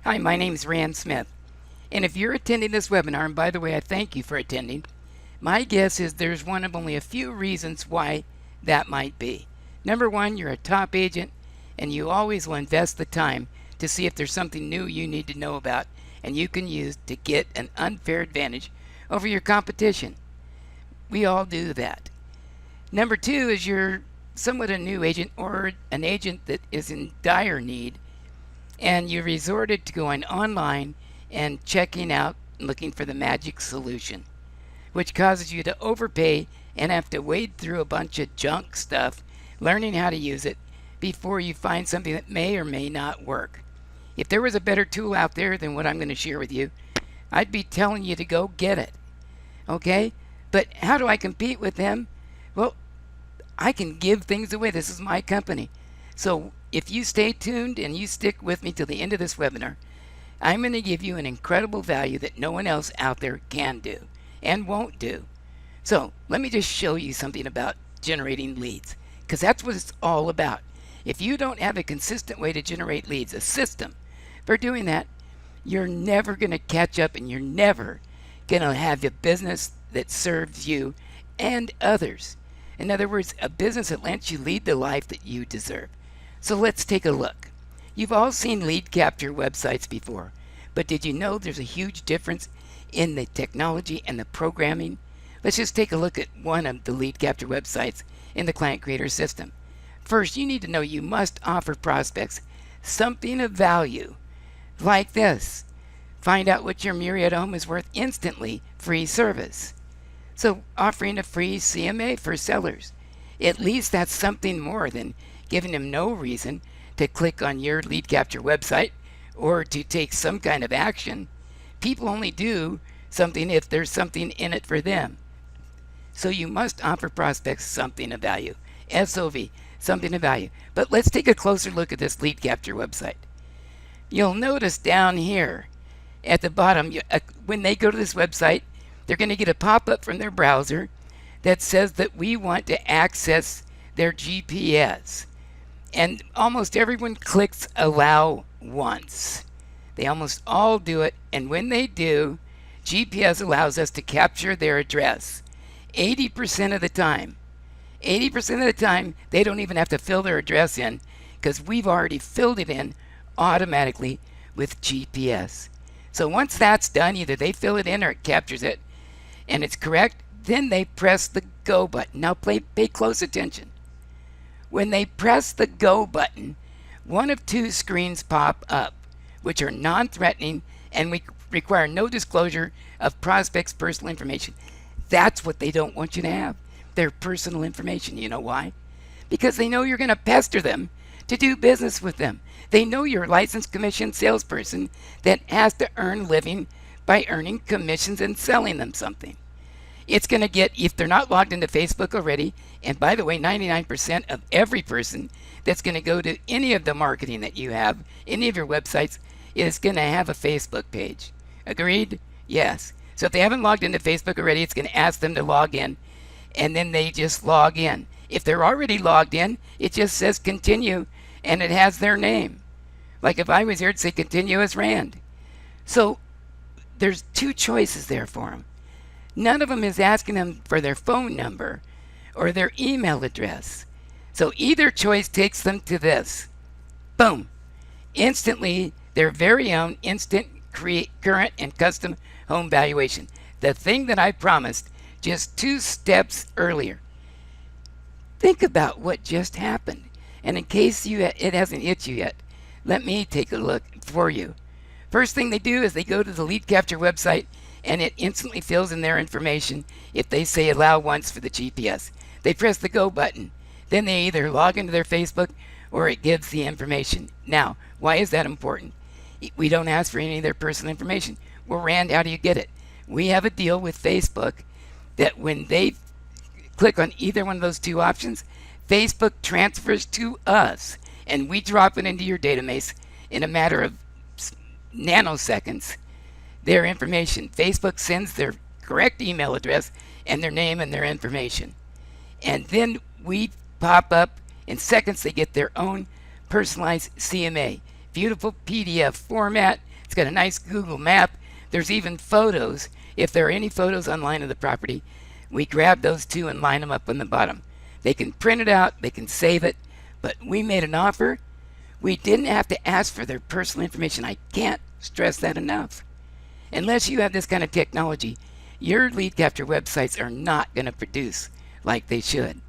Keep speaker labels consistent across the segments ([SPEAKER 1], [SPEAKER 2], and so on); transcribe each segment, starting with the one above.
[SPEAKER 1] Hi, my name is Rand Smith, and if you're attending this webinar, and by the way, I thank you for attending, my guess is there's one of only a few reasons why that might be. Number one, you're a top agent, and you always will invest the time to see if there's something new you need to know about and you can use to get an unfair advantage over your competition. We all do that. Number two is you're somewhat a new agent or an agent that is in dire need, and you resorted to going online and checking out and looking for the magic solution, which causes you to overpay and have to wade through a bunch of junk stuff, learning how to use it before you find something that may or may not work. If there was a better tool out there than what I'm going to share with you, I'd be telling you to go get it. Okay? But how do I compete with them? Well, I can give things away. This is my company. So if you stay tuned and you stick with me till the end of this webinar, I'm going to give you an incredible value that no one else out there can do and won't do. So let me just show you something about generating leads, because that's what it's all about. If you don't have a consistent way to generate leads, a system for doing that, you're never going to catch up, and you're never going to have a business that serves you and others. In other words, a business that lets you lead the life that you deserve. So let's take a look. You've all seen lead capture websites before, but did you know there's a huge difference in the technology and the programming? Let's just take a look at one of the lead capture websites in the Client Creator System. First, you need to know you must offer prospects something of value, like this. Find out what your Myriad home is worth instantly, free service. So offering a free CMA for sellers. At least that's something more than giving them no reason to click on your lead capture website or to take some kind of action. People only do something if there's something in it for them. So you must offer prospects something of value. SOV, something of value. But let's take a closer look at this lead capture website. You'll notice down here at the bottom, when they go to this website, they're going to get a pop-up from their browser that says that we want to access their GPS. And almost everyone clicks allow once. They almost all do it, and when they do, GPS allows us to capture their address. 80% of the time. 80% of the time, they don't even have to fill their address in, because we've already filled it in automatically with GPS. So once that's done, either they fill it in or it captures it, and it's correct, then they press the go button. Now pay close attention. When they press the go button, one of two screens pop up, which are non-threatening and require no disclosure of prospects' personal information. That's what they don't want you to have, their personal information. You know why? Because they know you're going to pester them to do business with them. They know you're a licensed commission salesperson that has to earn living by earning commissions and selling them something. It's going to get, if they're not logged into Facebook already, and by the way, 99% of every person that's going to go to any of the marketing that you have, any of your websites, is going to have a Facebook page. Agreed? Yes. So if they haven't logged into Facebook already, it's going to ask them to log in, and then they just log in. If they're already logged in, it just says continue, and it has their name. Like if I was here, it'd say continue as Rand. So there's two choices there for them. None of them is asking them for their phone number or their email address. So either choice takes them to this. Boom. Instantly, their very own instant current and custom home valuation. The thing that I promised just 2 steps earlier. Think about what just happened. And in case it hasn't hit you yet, let me take a look for you. First thing they do is they go to the lead capture website, and it instantly fills in their information if they say allow once for the GPS. They press the go button. Then they either log into their Facebook or it gives the information. Now, why is that important? We don't ask for any of their personal information. Well, Rand, how do you get it? We have a deal with Facebook that when they click on either one of those two options, Facebook transfers to us, and we drop it into your database in a matter of nanoseconds, their information. Facebook sends their correct email address and their name and their information. And then we pop up in seconds. They get their own personalized CMA. Beautiful PDF format It's got a nice Google map. There's even photos. If there are any photos online of the property, we grab those too and line them up on the bottom. They can print it out, they can save it, but we made an offer. We didn't have to ask for their personal information. I can't stress that enough. Unless you have this kind of technology, your lead capture websites are not going to produce like they should.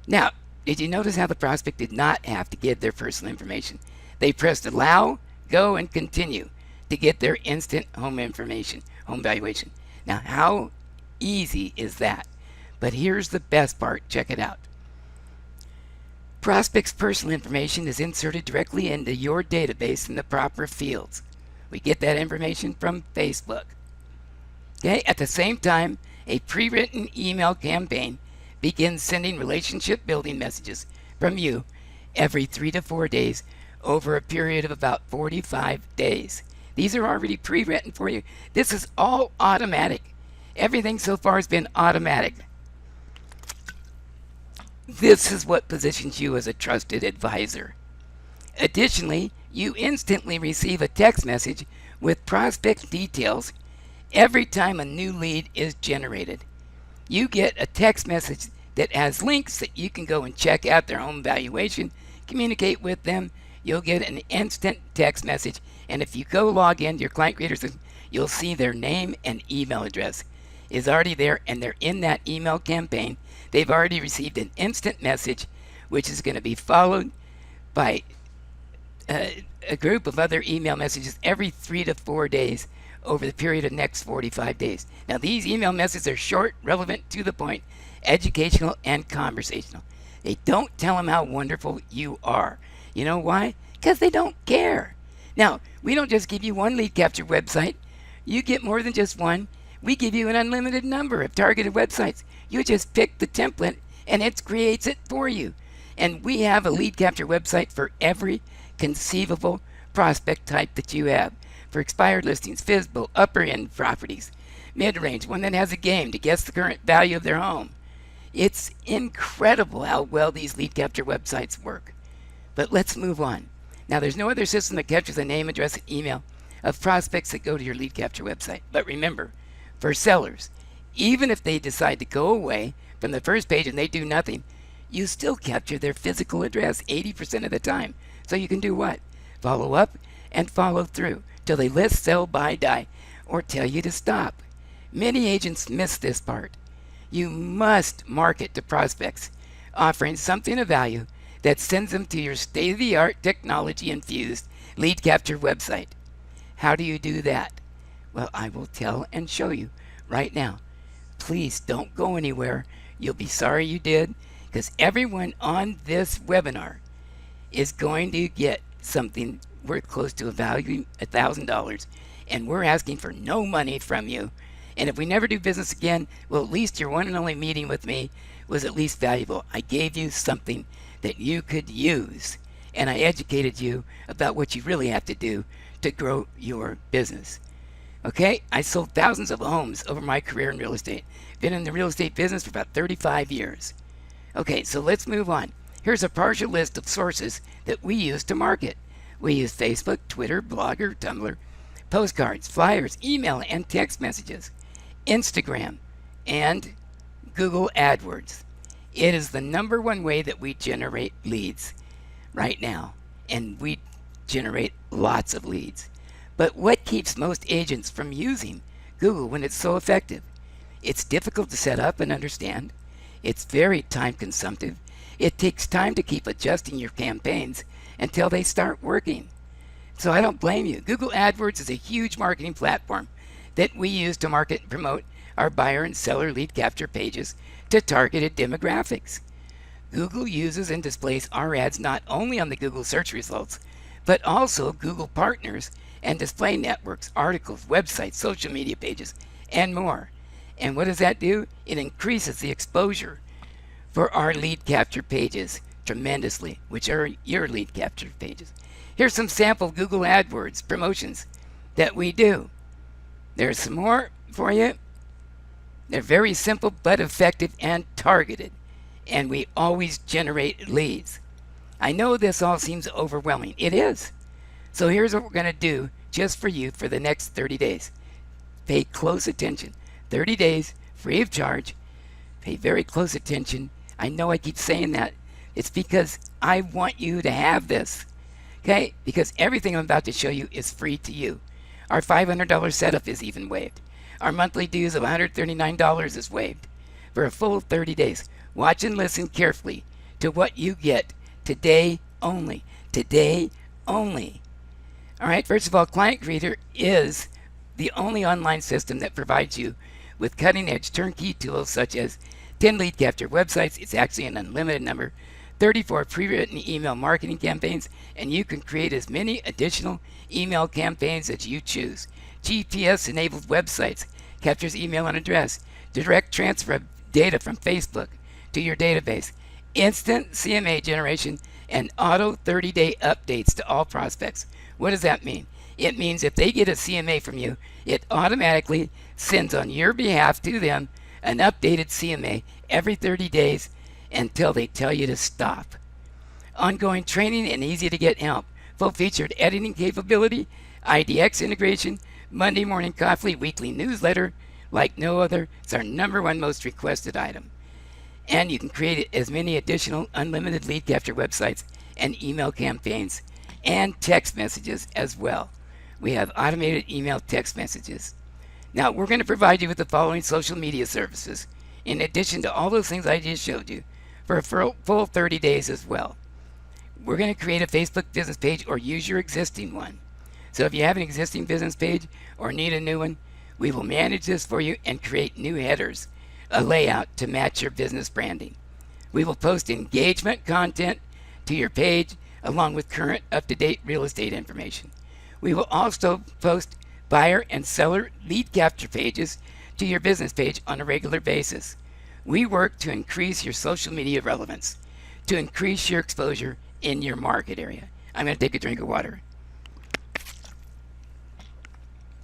[SPEAKER 1] Now, did you notice how the prospect did not have to give their personal information? They pressed allow, go, and continue to get their instant home information, home valuation. Now, how easy is that? But here's the best part. Check it out. Prospect's personal information is inserted directly into your database in the proper fields. We get that information from Facebook. Okay, at the same time, a pre-written email campaign begins sending relationship building messages from you every 3 to 4 days over a period of about 45 days. These are already pre-written for you. This is all automatic. Everything so far has been automatic. This is what positions you as a trusted advisor. Additionally, you instantly receive a text message with prospect details every time a new lead is generated. You get a text message that has links that you can go and check out their home valuation, communicate with them. You'll get an instant text message, and if you go log into your client creator system, you'll see their name and email address is already there, and they're in that email campaign. They've already received an instant message, which is going to be followed by a group of other email messages every 3 to 4 days over the period of next 45 days. Now, these email messages are short, relevant, to the point, educational, and conversational. They don't tell them how wonderful you are. You know why? Because they don't care. Now, we don't just give you one lead capture website. You get more than just one. We give you an unlimited number of targeted websites. You just pick the template and it creates it for you. And we have a lead capture website for every conceivable prospect type that you have. For expired listings, FSBO, upper end properties, mid-range, one that has a game to guess the current value of their home. It's incredible how well these lead capture websites work. But let's move on. Now, there's no other system that captures the name, address, and email of prospects that go to your lead capture website. But remember, for sellers, even if they decide to go away from the first page and they do nothing, you still capture their physical address 80% of the time. So you can do what? Follow up and follow through till they list, sell, buy, die, or tell you to stop. Many agents miss this part. You must market to prospects, offering something of value that sends them to your state-of-the-art technology-infused lead capture website. How do you do that? Well, I will tell and show you right now. Please don't go anywhere. You'll be sorry you did, because everyone on this webinar is going to get something worth close to a value $1,000, and we're asking for no money from you. And if we never do business again, well, at least your one and only meeting with me was at least valuable. I gave you something that you could use, and I educated you about what you really have to do to grow your business. Okay, I sold thousands of homes over my career in real estate. Been in the real estate business for about 35 years. Okay, so let's move on. Here's a partial list of sources that we use to market. We use Facebook, Twitter, Blogger, Tumblr, postcards, flyers, email, and text messages, Instagram, and Google Adwords. It is the #1 way that we generate leads right now, and we generate lots of leads. But what keeps most agents from using Google when it's so effective? It's difficult to set up and understand. It's very time consumptive. It takes time to keep adjusting your campaigns until they start working. So I don't blame you. Google AdWords is a huge marketing platform that we use to market and promote our buyer and seller lead capture pages to targeted demographics. Google uses and displays our ads not only on the Google search results, but also Google partners and display networks, articles, websites, social media pages, and more. And what does that do? It increases the exposure for our lead capture pages tremendously, which are your lead capture pages. Here's some sample Google AdWords promotions that we do. There's some more for you. They're very simple but effective and targeted, and we always generate leads. I know this all seems overwhelming. It is. So here's what we're going to do just for you for the next 30 days. Pay close attention. 30 days, free of charge. Pay very close attention. I know I keep saying that. It's because I want you to have this. Okay? Because everything I'm about to show you is free to you. Our $500 setup is even waived. Our monthly dues of $139 is waived for a full 30 days. Watch and listen carefully to what you get today only. Today only. All right, first of all, Client Creator is the only online system that provides you with cutting-edge turnkey tools such as 10 lead capture websites. It's actually an unlimited number, 34 pre-written email marketing campaigns, and you can create as many additional email campaigns as you choose. GPS-enabled websites captures email and address, direct transfer of data from Facebook to your database, instant CMA generation, and auto 30-day updates to all prospects. What does that mean? It means if they get a CMA from you, it automatically sends on your behalf to them an updated CMA every 30 days until they tell you to stop. Ongoing training and easy to get help. Full-featured editing capability, Idx integration, Monday morning coffee, weekly newsletter like no other. It's our #1 most requested item. And you can create as many additional unlimited lead capture websites and email campaigns and text messages as well. We have automated email text messages. Now, we're going to provide you with the following social media services, in addition to all those things I just showed you, for a full 30 days as well. We're going to create a Facebook business page or use your existing one. So if you have an existing business page or need a new one, we will manage this for you and create new headers, a layout to match your business branding. We will post engagement content to your page along with current up-to-date real estate information. We will also post buyer and seller lead capture pages to your business page on a regular basis. We work to increase your social media relevance, to increase your exposure in your market area. I'm going to take a drink of water.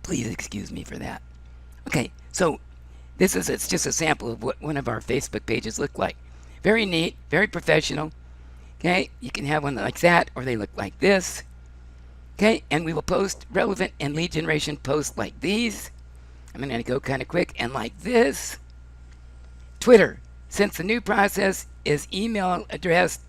[SPEAKER 1] Please excuse me for that. Okay, so it's just a sample of what one of our Facebook pages look like. Very neat, very professional. Okay, you can have one like that, or they look like this. Okay, and we will post relevant and lead generation posts like these. I'm going to go kind of quick, and like this. Twitter, since the new process is email address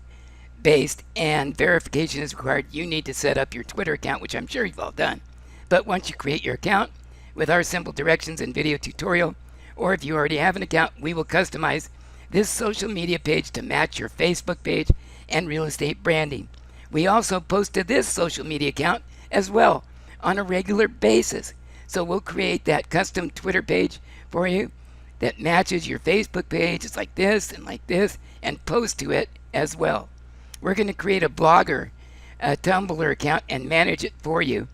[SPEAKER 1] based and verification is required, you need to set up your Twitter account, which I'm sure you've all done. But once you create your account with our simple directions and video tutorial, or if you already have an account, we will customize this social media page to match your Facebook page and real estate branding. We also post to this social media account as well on a regular basis. So we'll create that custom Twitter page for you that matches your Facebook page. It's like this, and post to it as well. We're going to create a Blogger, a Tumblr account, and manage it for you.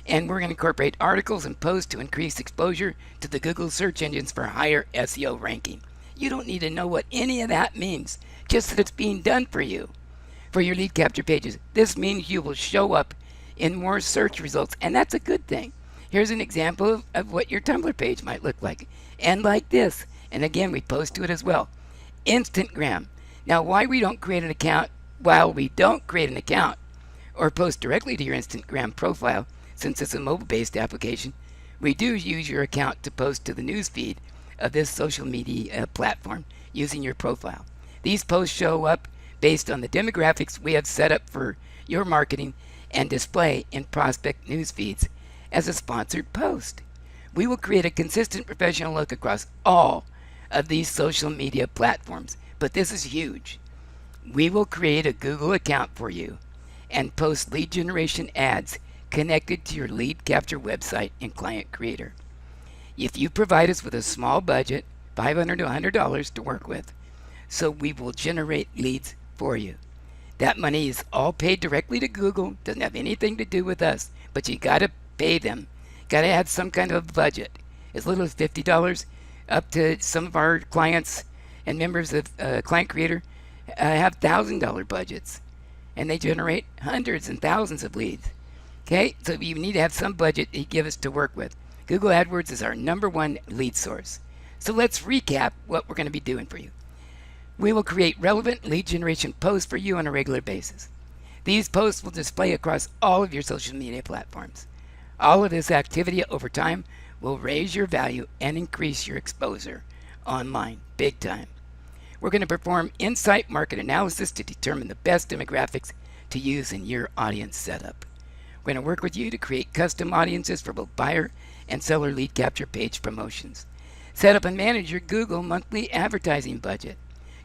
[SPEAKER 1] And we're going to incorporate articles and posts to increase exposure to the Google search engines for higher SEO ranking. You don't need to know what any of that means, just that it's being done for you. For your lead capture pages, this means you will show up in more search results, and that's a good thing. Here's an example of what your Tumblr page might look like, and like this. And again, we post to it as well. Instantgram. Now, why we don't create an account, while we don't create an account or post directly to your Instagram profile, since it's a mobile-based application, we do use your account to post to the newsfeed of this social media platform using your profile. These posts show up based on the demographics we have set up for your marketing and display in prospect news feeds as a sponsored post. We will create a consistent professional look across all of these social media platforms, but this is huge. We will create a Google account for you and post lead generation ads connected to your lead capture website in Client Creator. If you provide us with a small budget, $500 to $100 to work with, so we will generate leads for you. That money is all paid directly to Google, doesn't have anything to do with us, but you got to pay them. Got to have some kind of budget, as little as $50 up to some of our clients and members of Client Creator have $1,000 budgets, and they generate hundreds and thousands of leads. Okay, so you need to have some budget to give us to work with. Google AdWords is our #1 lead source. So let's recap what we're going to be doing for you. We will create relevant lead generation posts for you on a regular basis. These posts will display across all of your social media platforms. All of this activity over time will raise your value and increase your exposure online big time. We're going to perform insight market analysis to determine the best demographics to use in your audience setup. We're going to work with you to create custom audiences for both buyer and seller lead capture page promotions. Set up and manage your Google monthly advertising budget.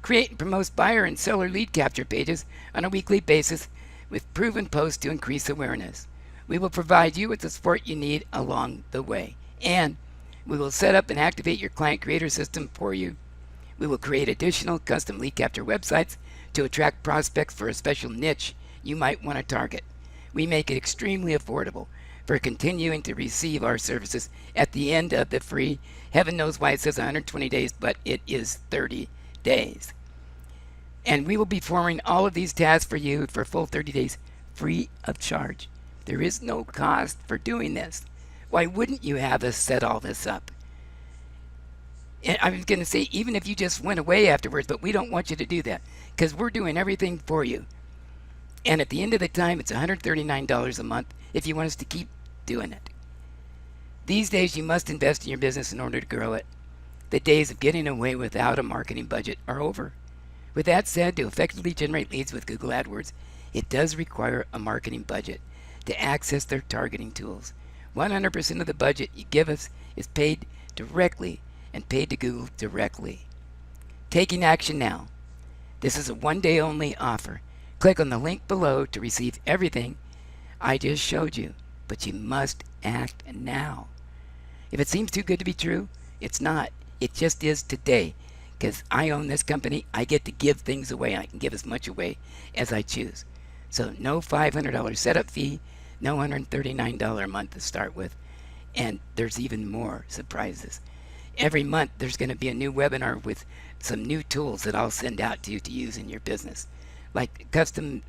[SPEAKER 1] Create and promote buyer and seller lead capture pages on a weekly basis with proven posts to increase awareness. We will provide you with the support you need along the way. And we will set up and activate your client creator system for you. We will create additional custom lead capture websites to attract prospects for a special niche you might want to target. We make it extremely affordable for continuing to receive our services at the end of the free. Heaven knows why it says 120 days, but it is 30 days. And we will be performing all of these tasks for you for full 30 days free of charge. There is no cost for doing this. Why wouldn't you have us set all this up? And I was going to say, even if you just went away afterwards, but we don't want you to do that because we're doing everything for you. And at the end of the time, it's $139 a month if you want us to keep doing it. These days, you must invest in your business in order to grow it. The days of getting away without a marketing budget are over. With that said, to effectively generate leads with Google AdWords, it does require a marketing budget to access their targeting tools. 100% of the budget you give us is paid directly and paid to Google directly. Taking action now. This is a one-day only offer. Click on the link below to receive everything I just showed you, but you must act now. If it seems too good to be true, it's not. It just is today. Because I own this company, I get to give things away. I can give as much away as I choose. So no $500 setup fee, no $139 a month to start with. And there's even more surprises. Every month there's going to be a new webinar with some new tools that I'll send out to you to use in your business. Like custom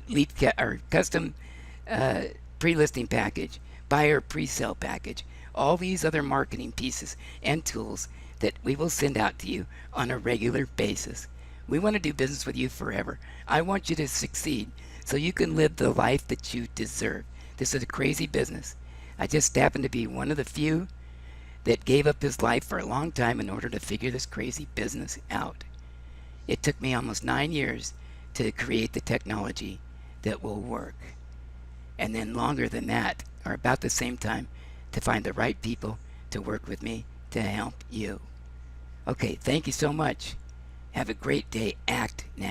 [SPEAKER 1] pre-listing package, buyer pre-sale package, all these other marketing pieces and tools that we will send out to you on a regular basis. We want to do business with you forever. I want you to succeed so you can live the life that you deserve. This is a crazy business. I just happen to be one of the few that gave up his life for a long time in order to figure this crazy business out. It took me almost 9 years to create the technology that will work. And then longer than that, or about the same time, to find the right people to work with me to help you. Okay, thank you so much. Have a great day. Act now.